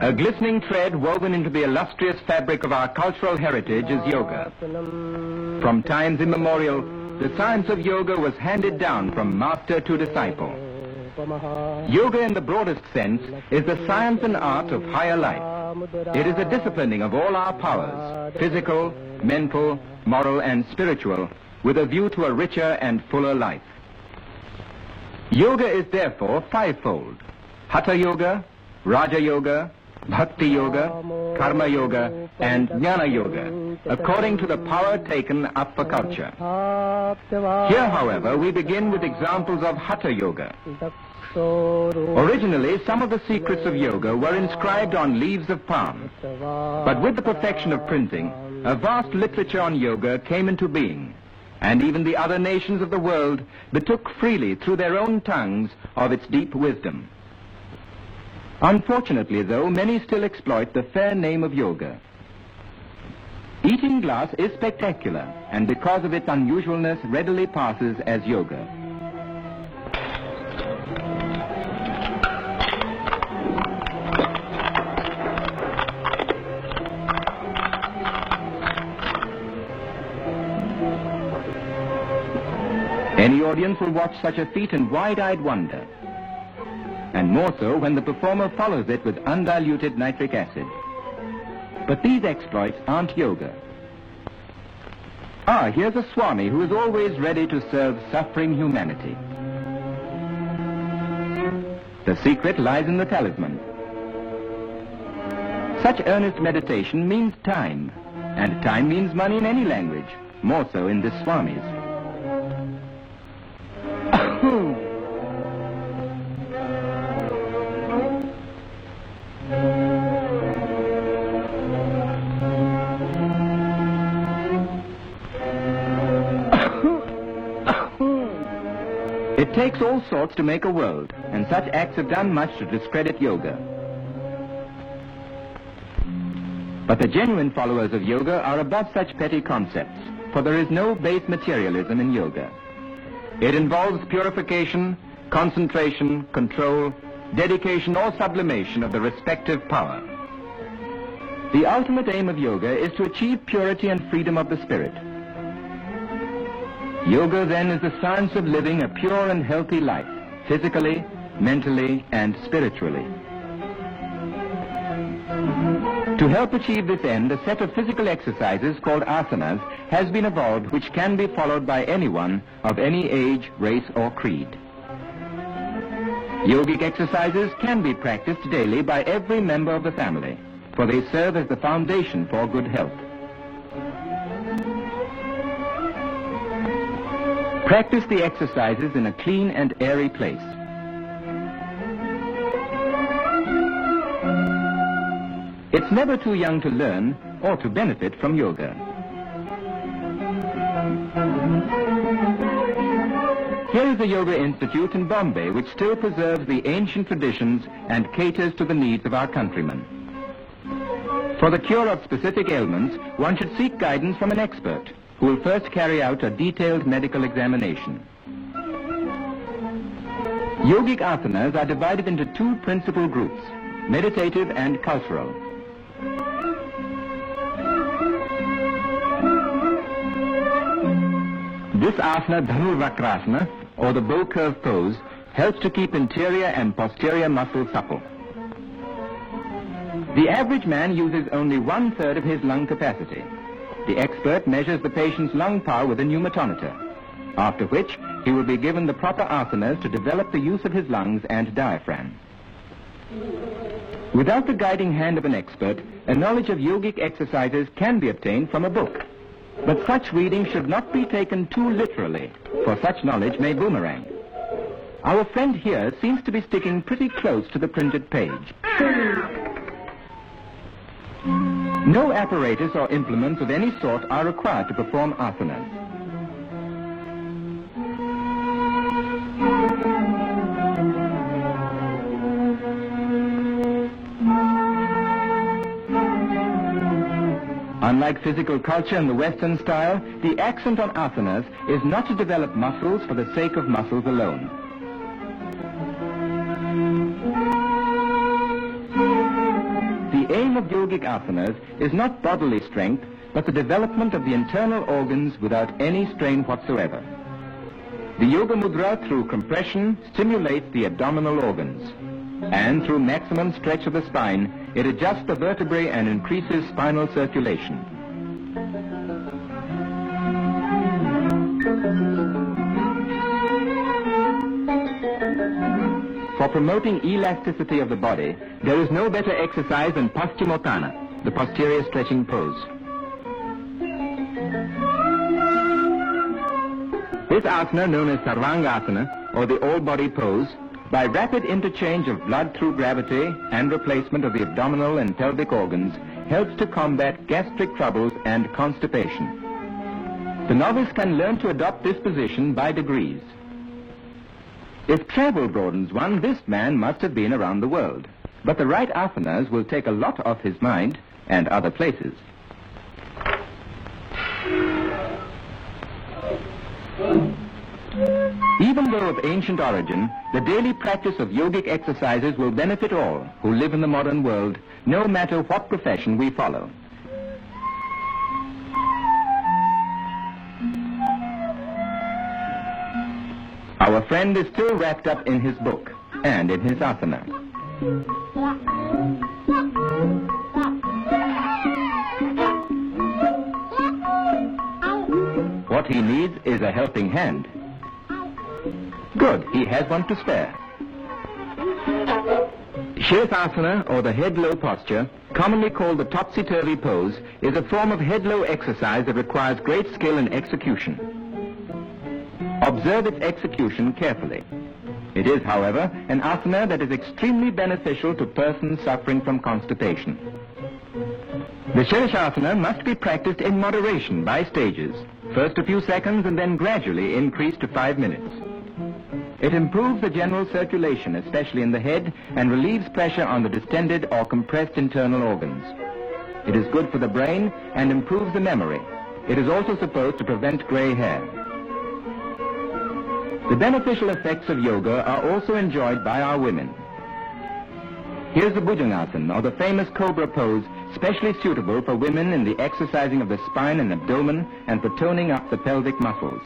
A glistening thread woven into the illustrious fabric of our cultural heritage is yoga. From times immemorial, the science of yoga was handed down from master to disciple. Yoga in the broadest sense is the science and art of higher life. It is a disciplining of all our powers, physical, mental, moral and spiritual, with a view to a richer and fuller life. Yoga is therefore fivefold: Hatha Yoga, Raja Yoga, Bhakti Yoga, Karma Yoga, and Jnana Yoga, according to the power taken up for culture. Here, however, we begin with examples of Hatha Yoga. Originally, some of the secrets of yoga were inscribed on leaves of palm. But with the perfection of printing, a vast literature on yoga came into being, and even the other nations of the world betook freely through their own tongues of its deep wisdom. Unfortunately, though, many still exploit the fair name of yoga. Eating glass is spectacular, and because of its unusualness readily passes as yoga. Any audience will watch such a feat in wide-eyed wonder, and more so when the performer follows it with undiluted nitric acid. But these exploits aren't yoga. Here's a Swami who is always ready to serve suffering humanity. The secret lies in the talisman. Such earnest meditation means time, and time means money in any language, more so in this Swami's. It takes all sorts to make a world, and such acts have done much to discredit yoga. But the genuine followers of yoga are above such petty concepts, for there is no base materialism in yoga. It involves purification, concentration, control, dedication or sublimation of the respective power. The ultimate aim of yoga is to achieve purity and freedom of the spirit. Yoga, then, is the science of living a pure and healthy life, physically, mentally, and spiritually. To help achieve this end, a set of physical exercises called asanas has been evolved, which can be followed by anyone of any age, race, or creed. Yogic exercises can be practiced daily by every member of the family, for they serve as the foundation for good health. Practice the exercises in a clean and airy place. It's never too young to learn or to benefit from yoga. Here is the Yoga Institute in Bombay, which still preserves the ancient traditions and caters to the needs of our countrymen. For the cure of specific ailments, one should seek guidance from an expert, who will first carry out a detailed medical examination. Yogic asanas are divided into two principal groups, meditative and cultural. This asana, Dhanurvakrasana, or the bow curve pose, helps to keep interior and posterior muscles supple. The average man uses only 1/3 of his lung capacity. The expert measures the patient's lung power with a pneumatometer, after which he will be given the proper asanas to develop the use of his lungs and diaphragm. Without the guiding hand of an expert, a knowledge of yogic exercises can be obtained from a book. But such reading should not be taken too literally, for such knowledge may boomerang. Our friend here seems to be sticking pretty close to the printed page. No apparatus or implements of any sort are required to perform asanas. Unlike physical culture in the Western style, the accent on asanas is not to develop muscles for the sake of muscles alone. The aim of yogic asanas is not bodily strength, but the development of the internal organs without any strain whatsoever. The yoga mudra, through compression, stimulates the abdominal organs, and through maximum stretch of the spine, it adjusts the vertebrae and increases spinal circulation. For promoting elasticity of the body, there is no better exercise than Paschimottanasana, the posterior stretching pose. This asana, known as Sarvangasana, or the all-body pose, by rapid interchange of blood through gravity and replacement of the abdominal and pelvic organs, helps to combat gastric troubles and constipation. The novice can learn to adopt this position by degrees. If travel broadens one, this man must have been around the world. But the right asanas will take a lot off his mind and other places. Even though of ancient origin, the daily practice of yogic exercises will benefit all who live in the modern world, no matter what profession we follow. Our friend is still wrapped up in his book and in his asana. What he needs is a helping hand. Good, he has one to spare. Shirsasana, or the head-low posture, commonly called the topsy-turvy pose, is a form of head-low exercise that requires great skill in execution. Observe its execution carefully. It is, however, an asana that is extremely beneficial to persons suffering from constipation. The Shirshasana must be practiced in moderation by stages, first a few seconds and then gradually increased to 5 minutes. It improves the general circulation, especially in the head, and relieves pressure on the distended or compressed internal organs. It is good for the brain and improves the memory. It is also supposed to prevent gray hair. The beneficial effects of yoga are also enjoyed by our women. Here's the Bhujangasana, or the famous cobra pose, specially suitable for women in the exercising of the spine and abdomen and for toning up the pelvic muscles.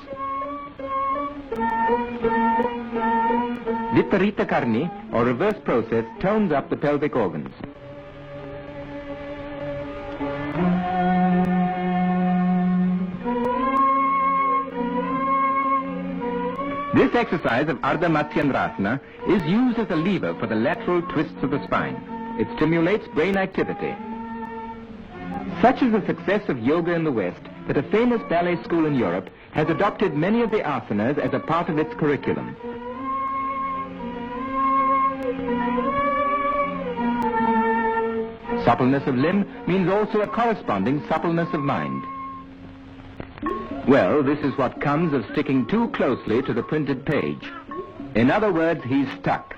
Viparita Karni, or reverse process, tones up the pelvic organs. This exercise of Ardha Matsyendrasana is used as a lever for the lateral twists of the spine. It stimulates brain activity. Such is the success of yoga in the West that a famous ballet school in Europe has adopted many of the asanas as a part of its curriculum. Suppleness of limb means also a corresponding suppleness of mind. Well, this is what comes of sticking too closely to the printed page. In other words, he's stuck.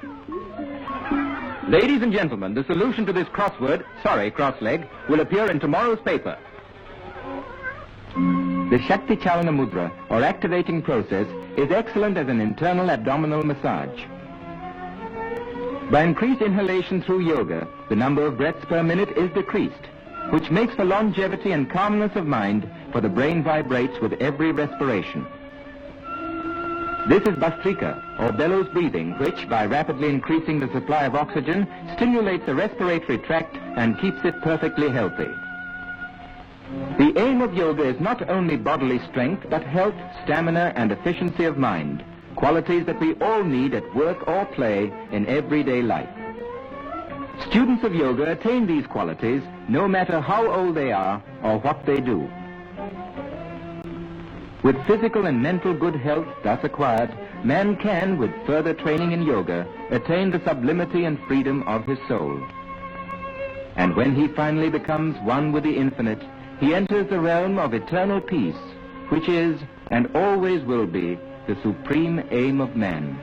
Ladies and gentlemen, the solution to this crossword, sorry, cross-leg, will appear in tomorrow's paper. The Shakti Chalana Mudra, or activating process, is excellent as an internal abdominal massage. By increased inhalation through yoga, the number of breaths per minute is decreased, which makes for longevity and calmness of mind, for the brain vibrates with every respiration. This is Bhastrika, or bellows breathing, which, by rapidly increasing the supply of oxygen, stimulates the respiratory tract and keeps it perfectly healthy. The aim of yoga is not only bodily strength, but health, stamina, and efficiency of mind, qualities that we all need at work or play in everyday life. Students of yoga attain these qualities no matter how old they are or what they do. With physical and mental good health thus acquired, man can, with further training in yoga, attain the sublimity and freedom of his soul. And when he finally becomes one with the infinite, he enters the realm of eternal peace, which is, and always will be, the supreme aim of man.